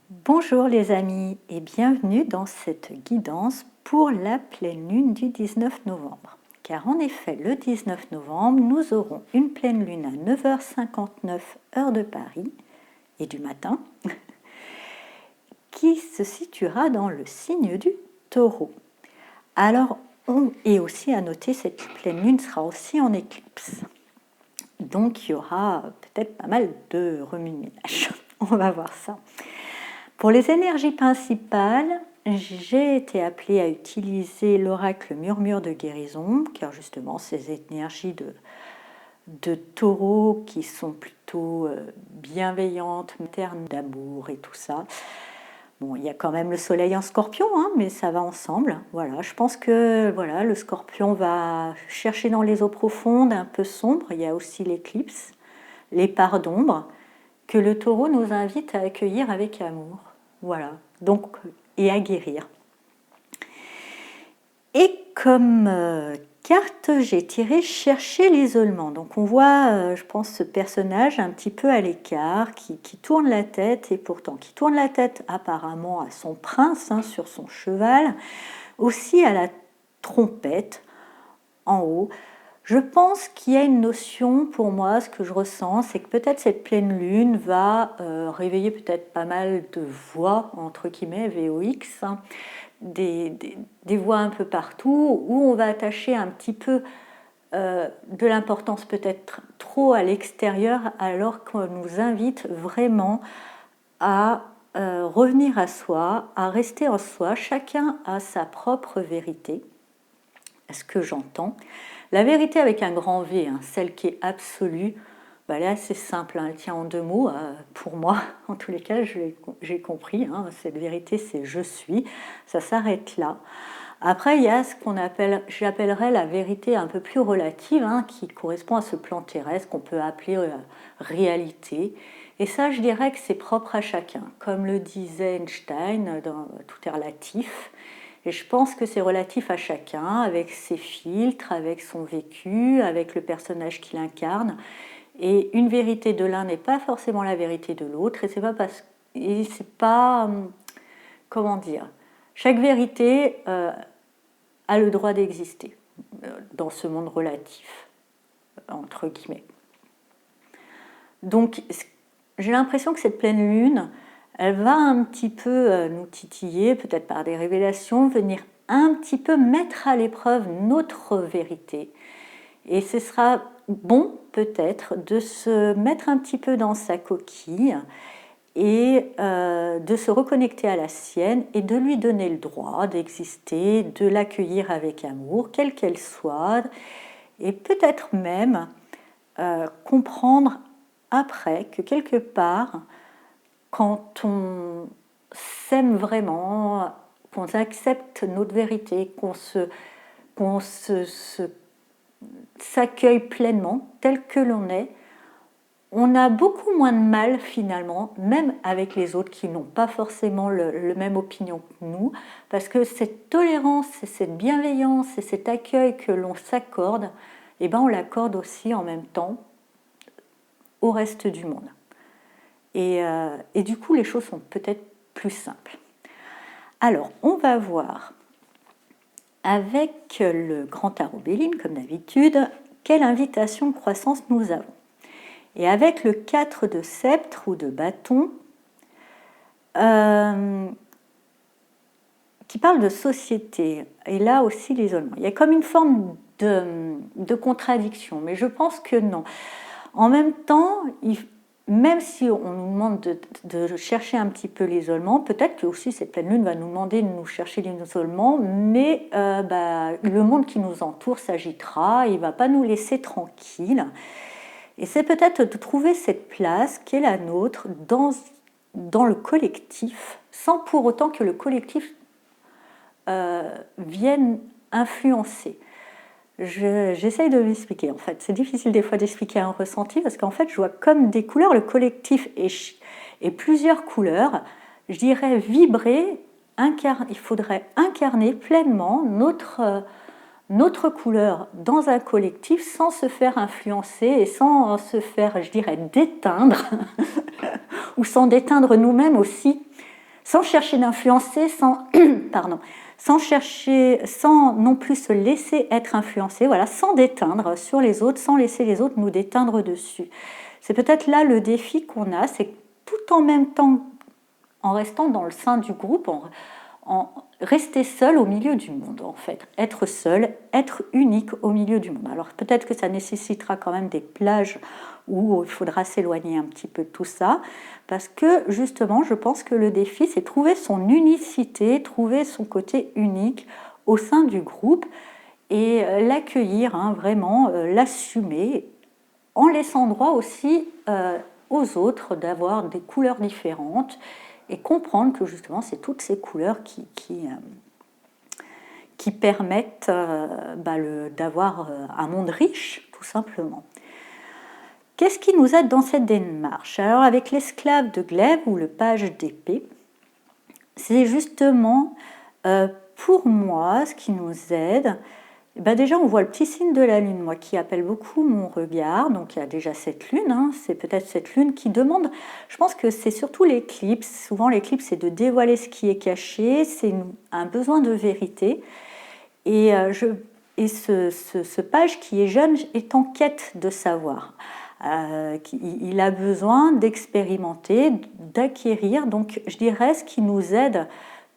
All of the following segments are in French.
Bonjour les amis et bienvenue dans cette guidance pour la pleine lune du 19 novembre. Car en effet, le 19 novembre, nous aurons une pleine lune à 9h59 heure de Paris et du matin, qui se situera dans le signe du Taureau. Alors, et aussi à noter, cette pleine lune sera aussi en éclipse. Donc il y aura peut-être pas mal de remue-ménage. On va voir ça. Pour les énergies principales, j'ai été appelée à utiliser l'oracle Murmure de guérison, car justement ces énergies de taureau qui sont plutôt bienveillantes, maternes d'amour et tout ça. Bon, il y a quand même le soleil en scorpion, hein, mais ça va ensemble. Voilà, je pense que voilà, le scorpion va chercher dans les eaux profondes, un peu sombres. Il y a aussi l'éclipse, les parts d'ombre, que le taureau nous invite à accueillir avec amour. Voilà, donc, et à guérir. Et comme carte, j'ai tiré chercher l'isolement. Donc on voit, je pense, ce personnage un petit peu à l'écart, qui tourne la tête, et pourtant qui tourne la tête apparemment à son prince, hein, sur son cheval, aussi à la trompette en haut. Je pense qu'il y a une notion, pour moi, ce que je ressens, c'est que peut-être cette pleine lune va réveiller peut-être pas mal de voix, entre guillemets, VOX, hein, des voix un peu partout, où on va attacher un petit peu de l'importance peut-être trop à l'extérieur, alors qu'on nous invite vraiment à revenir à soi, à rester en soi. Chacun a sa propre vérité, à ce que j'entends. La vérité avec un grand V, hein, celle qui est absolue, bah là c'est simple, hein, elle tient en deux mots. Pour moi, en tous les cas, j'ai compris. Hein, cette vérité, c'est je suis. Ça s'arrête là. Après, il y a ce qu'on appelle, j'appellerais la vérité un peu plus relative, hein, qui correspond à ce plan terrestre qu'on peut appeler réalité. Et ça, je dirais que c'est propre à chacun. Comme le disait Einstein, dans Tout est relatif. Et je pense que c'est relatif à chacun, avec ses filtres, avec son vécu, avec le personnage qu'il incarne. Et une vérité de l'un n'est pas forcément la vérité de l'autre. Et c'est pas comment dire. Chaque vérité a le droit d'exister dans ce monde relatif, entre guillemets. Donc, j'ai l'impression que cette pleine lune, elle va un petit peu nous titiller, peut-être par des révélations, venir un petit peu mettre à l'épreuve notre vérité. Et ce sera bon, peut-être, de se mettre un petit peu dans sa coquille et de se reconnecter à la sienne et de lui donner le droit d'exister, de l'accueillir avec amour, quelle qu'elle soit, et peut-être même comprendre après que quelque part, quand on s'aime vraiment, qu'on accepte notre vérité, qu'on s'accueille pleinement tel que l'on est, on a beaucoup moins de mal finalement, même avec les autres qui n'ont pas forcément le même opinion que nous, parce que cette tolérance et cette bienveillance et cet accueil que l'on s'accorde, eh ben on l'accorde aussi en même temps au reste du monde. Et du coup, les choses sont peut-être plus simples. Alors, on va voir avec le grand tarot Béline, comme d'habitude, quelle invitation de croissance nous avons. Et avec le 4 de sceptre ou de bâton, qui parle de société, et là aussi l'isolement. Il y a comme une forme de contradiction, mais je pense que non. En même temps, même si on nous demande de chercher un petit peu l'isolement, peut-être que aussi cette pleine lune va nous demander de nous chercher l'isolement, mais le monde qui nous entoure s'agitera, il ne va pas nous laisser tranquilles. Et c'est peut-être de trouver cette place qui est la nôtre dans le collectif, sans pour autant que le collectif vienne influencer. J'essaye de m'expliquer. En fait, c'est difficile des fois d'expliquer un ressenti parce qu'en fait, je vois comme des couleurs. Le collectif est plusieurs couleurs. Je dirais vibrer, il faudrait incarner pleinement notre couleur dans un collectif sans se faire influencer et sans se faire, je dirais, déteindre ou sans déteindre nous-mêmes aussi sans chercher d'influencer, sans, pardon, sans chercher, sans non plus se laisser être influencé, voilà, sans déteindre sur les autres, sans laisser les autres nous déteindre dessus. C'est peut-être là le défi qu'on a, c'est tout en même temps, en restant dans le sein du groupe, en rester seul au milieu du monde, en fait. Être seul, être unique au milieu du monde. Alors peut-être que ça nécessitera quand même des plages où il faudra s'éloigner un petit peu de tout ça, parce que justement, je pense que le défi, c'est trouver son unicité, trouver son côté unique au sein du groupe et l'accueillir, hein, vraiment, l'assumer, en laissant droit aussi aux autres d'avoir des couleurs différentes et comprendre que justement c'est toutes ces couleurs qui permettent d'avoir un monde riche, tout simplement. Qu'est-ce qui nous aide dans cette démarche? Alors avec l'esclave de glaive ou le page d'épée, c'est justement pour moi ce qui nous aide. Déjà, on voit le petit signe de la lune, moi, qui appelle beaucoup mon regard. Donc, il y a déjà cette lune, hein, c'est peut-être cette lune qui demande, je pense que c'est surtout l'éclipse. Souvent, l'éclipse, c'est de dévoiler ce qui est caché, c'est un besoin de vérité. Et ce page qui est jeune est en quête de savoir. Il a besoin d'expérimenter, d'acquérir. Donc, je dirais, ce qui nous aide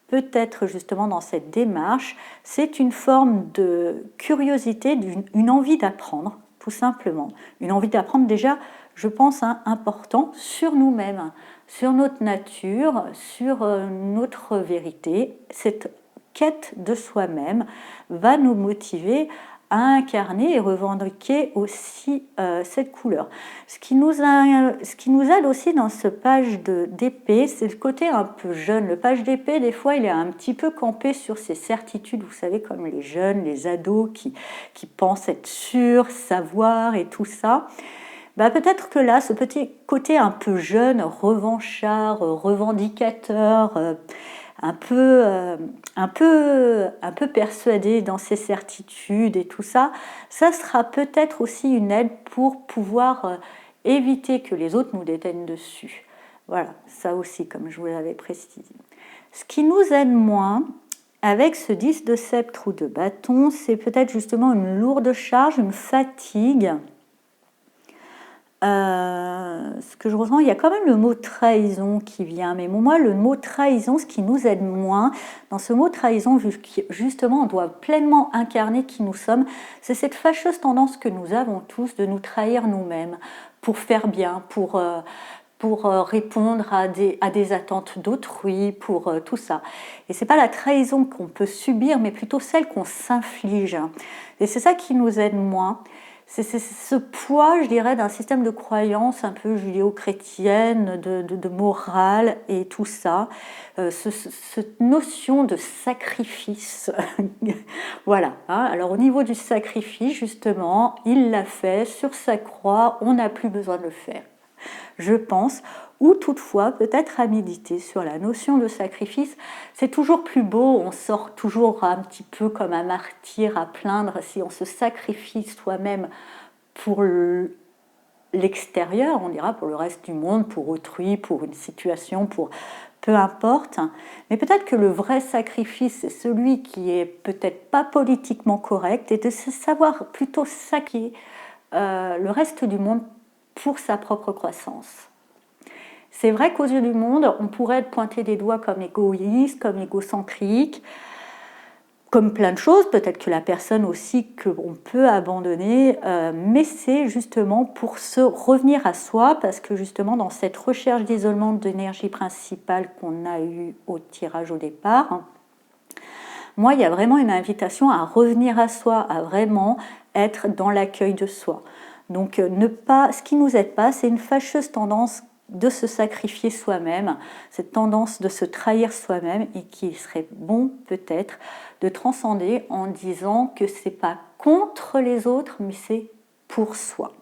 peut-être justement dans cette démarche, c'est une forme de curiosité, une envie d'apprendre, tout simplement. Une envie d'apprendre déjà, je pense, important sur nous-mêmes, sur notre nature, sur notre vérité. Cette quête de soi-même va nous motiver à incarner et revendiquer aussi cette couleur. Ce qui nous aide aussi dans ce page d'épée, c'est le côté un peu jeune. Le page d'épée, des fois, il est un petit peu campé sur ses certitudes, vous savez, comme les jeunes, les ados qui pensent être sûrs, savoir et tout ça. Peut-être que là, ce petit côté un peu jeune, revanchard, revendicateur, un peu persuadé dans ses certitudes et tout ça, ça sera peut-être aussi une aide pour pouvoir éviter que les autres nous déteignent dessus. Voilà, ça aussi, comme je vous l'avais précisé. Ce qui nous aide moins, avec ce 10 de sceptre ou de bâton, c'est peut-être justement une lourde charge, une fatigue. Ce que je ressens, il y a quand même le mot trahison qui vient, mais moi le mot trahison, ce qui nous aide moins dans ce mot trahison, justement on doit pleinement incarner qui nous sommes, c'est cette fâcheuse tendance que nous avons tous de nous trahir nous-mêmes pour faire bien, pour répondre à des attentes d'autrui, pour tout ça. Et c'est pas la trahison qu'on peut subir, mais plutôt celle qu'on s'inflige. Et c'est ça qui nous aide moins. C'est ce poids, je dirais, d'un système de croyance un peu judéo-chrétienne, de morale et tout ça, cette notion de sacrifice. Voilà. Hein. Alors au niveau du sacrifice, justement, il l'a fait sur sa croix, on n'a plus besoin de le faire, je pense. Ou toutefois, peut-être à méditer sur la notion de sacrifice. C'est toujours plus beau, on sort toujours un petit peu comme un martyr à plaindre si on se sacrifie soi-même pour l'extérieur, on dira pour le reste du monde, pour autrui, pour une situation, pour peu importe. Mais peut-être que le vrai sacrifice, c'est celui qui est peut-être pas politiquement correct et de savoir plutôt sacrifier le reste du monde pour sa propre croissance. C'est vrai qu'aux yeux du monde, on pourrait être pointé des doigts comme égoïste, comme égocentrique, comme plein de choses, peut-être que la personne aussi qu'on peut abandonner, mais c'est justement pour se revenir à soi, parce que justement dans cette recherche d'isolement d'énergie principale qu'on a eue au tirage au départ, moi il y a vraiment une invitation à revenir à soi, à vraiment être dans l'accueil de soi. Donc ce qui ne nous aide pas, c'est une fâcheuse tendance de se sacrifier soi-même, cette tendance de se trahir soi-même et qui serait bon peut-être de transcender en disant que c'est pas contre les autres, mais c'est pour soi.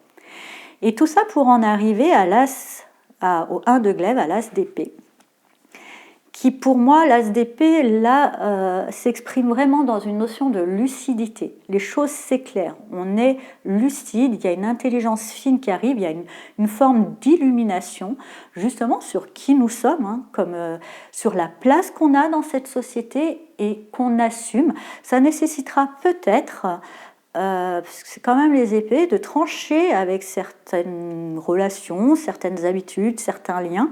Et tout ça pour en arriver à au 1 de glaive, à l'as d'épée, qui pour moi, l'as d'épée, là, s'exprime vraiment dans une notion de lucidité. Les choses s'éclairent, on est lucide, il y a une intelligence fine qui arrive, il y a une forme d'illumination, justement sur qui nous sommes, hein, comme sur la place qu'on a dans cette société et qu'on assume. Ça nécessitera peut-être, parce que c'est quand même les épées, de trancher avec certaines relations, certaines habitudes, certains liens,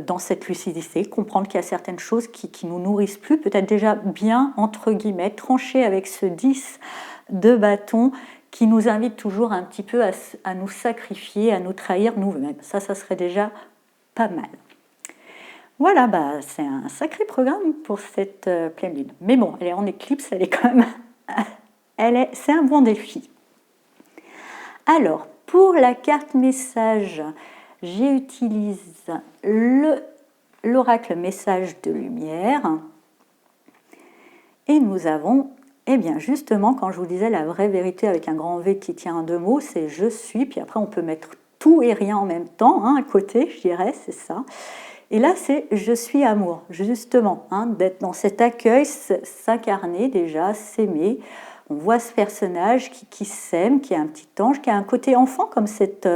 dans cette lucidité, comprendre qu'il y a certaines choses qui nous nourrissent plus, peut-être déjà bien, entre guillemets, trancher avec ce 10 de bâton qui nous invite toujours un petit peu à nous sacrifier, à nous trahir nous-mêmes. Ça serait déjà pas mal. Voilà, c'est un sacré programme pour cette pleine lune. Mais bon, elle est en éclipse, elle est quand même... c'est un bon défi. Alors, pour la carte message, j'utilise l'oracle message de lumière. Et nous avons, eh bien justement, quand je vous disais la vraie vérité avec un grand V qui tient en 2 mots, c'est je suis, puis après on peut mettre tout et rien en même temps, hein, à côté, je dirais, c'est ça. Et là, c'est je suis amour, justement, hein, d'être dans cet accueil, s'incarner déjà, s'aimer. On voit ce personnage qui s'aime, qui a un petit ange, qui a un côté enfant, comme cette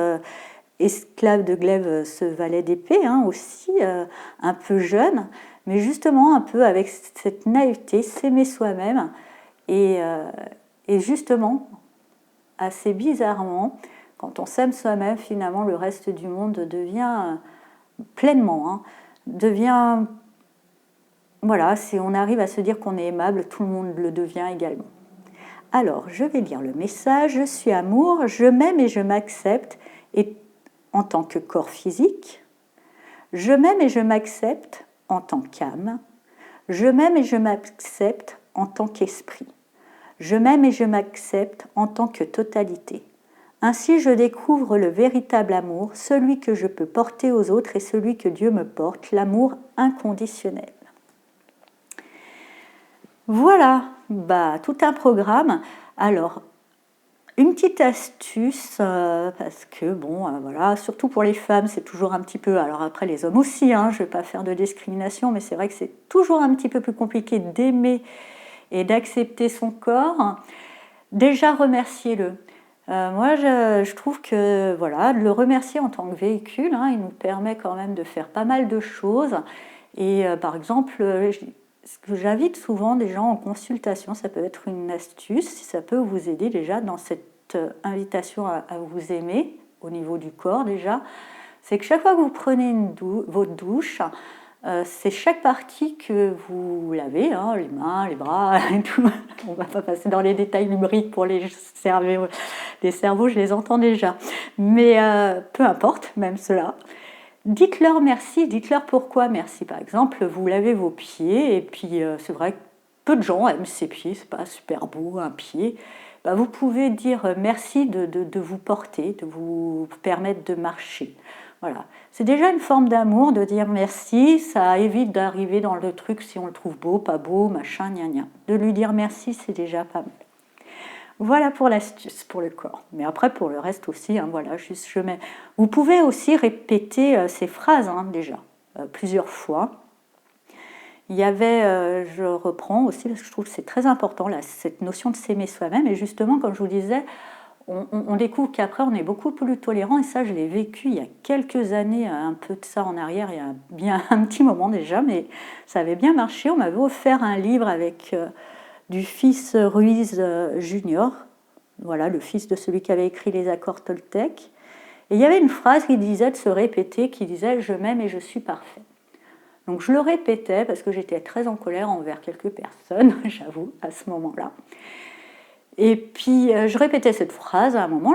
esclave de glaive, ce valet d'épée, hein, aussi, un peu jeune, mais justement un peu avec cette naïveté, s'aimer soi-même, et justement, assez bizarrement, quand on s'aime soi-même, finalement, le reste du monde devient pleinement, hein, devient... Voilà, si on arrive à se dire qu'on est aimable, tout le monde le devient également. Alors, je vais lire le message. Je suis amour, je m'aime et je m'accepte, et en tant que corps physique. Je m'aime et je m'accepte en tant qu'âme. Je m'aime et je m'accepte en tant qu'esprit. Je m'aime et je m'accepte en tant que totalité. Ainsi, je découvre le véritable amour, celui que je peux porter aux autres et celui que Dieu me porte, l'amour inconditionnel. Voilà, tout un programme. Alors, une petite astuce, parce que voilà, surtout pour les femmes, c'est toujours un petit peu, alors après les hommes aussi, hein, je ne vais pas faire de discrimination, mais c'est vrai que c'est toujours un petit peu plus compliqué d'aimer et d'accepter son corps. Déjà, remerciez-le. Moi, je trouve que voilà, de le remercier en tant que véhicule, hein, il nous permet quand même de faire pas mal de choses. Et par exemple, ce que j'invite souvent des gens en consultation, ça peut être une astuce, si ça peut vous aider déjà dans cette invitation à vous aimer, au niveau du corps déjà, c'est que chaque fois que vous prenez votre douche, c'est chaque partie que vous lavez, hein, les mains, les bras, et tout. On ne va pas passer dans les détails numériques pour les cerveaux, je les entends déjà. Mais peu importe, même cela. Dites-leur merci, dites-leur pourquoi merci. Par exemple, vous lavez vos pieds, et puis c'est vrai que peu de gens aiment ses pieds, c'est pas super beau un pied. Vous pouvez dire merci de vous porter, de vous permettre de marcher. Voilà. C'est déjà une forme d'amour de dire merci, ça évite d'arriver dans le truc si on le trouve beau, pas beau, machin, gna gna. De lui dire merci, c'est déjà pas mal. Voilà pour l'astuce, pour le corps. Mais après, pour le reste aussi, hein, voilà, juste je mets... Vous pouvez aussi répéter ces phrases, hein, déjà, plusieurs fois. Il y avait, je reprends aussi, parce que je trouve que c'est très important, là, cette notion de s'aimer soi-même. Et justement, comme je vous disais, on découvre qu'après, on est beaucoup plus tolérant. Et ça, je l'ai vécu il y a quelques années, un peu de ça en arrière, il y a bien un petit moment déjà, mais ça avait bien marché. On m'avait offert un livre avec... du fils Ruiz Junior, voilà, le fils de celui qui avait écrit les accords Toltec. Et il y avait une phrase qui disait de se répéter, qui disait « je m'aime et je suis parfait ». Donc je le répétais parce que j'étais très en colère envers quelques personnes, j'avoue, à ce moment-là. Et puis je répétais cette phrase à un moment,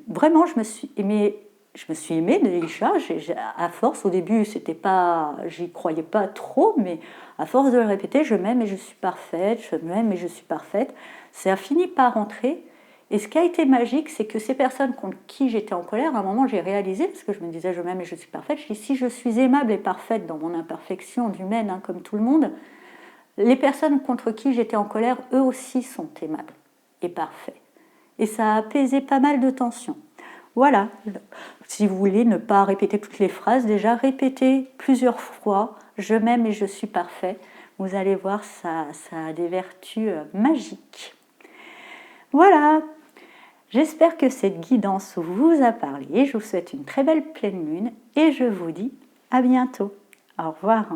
vraiment je me suis aimée déjà, à force, au début j'y croyais pas trop, mais à force de le répéter, je m'aime et je suis parfaite, je m'aime et je suis parfaite, ça a fini par rentrer. Et ce qui a été magique, c'est que ces personnes contre qui j'étais en colère, à un moment j'ai réalisé, parce que je me disais je m'aime et je suis parfaite, je dis si je suis aimable et parfaite dans mon imperfection humaine, hein, comme tout le monde, les personnes contre qui j'étais en colère, eux aussi sont aimables et parfaits. Et ça a apaisé pas mal de tensions. Voilà, Si vous voulez ne pas répéter toutes les phrases, déjà répétez plusieurs fois « je m'aime et je suis parfait ». Vous allez voir, ça a des vertus magiques. Voilà, j'espère que cette guidance vous a parlé. Je vous souhaite une très belle pleine lune et je vous dis à bientôt. Au revoir.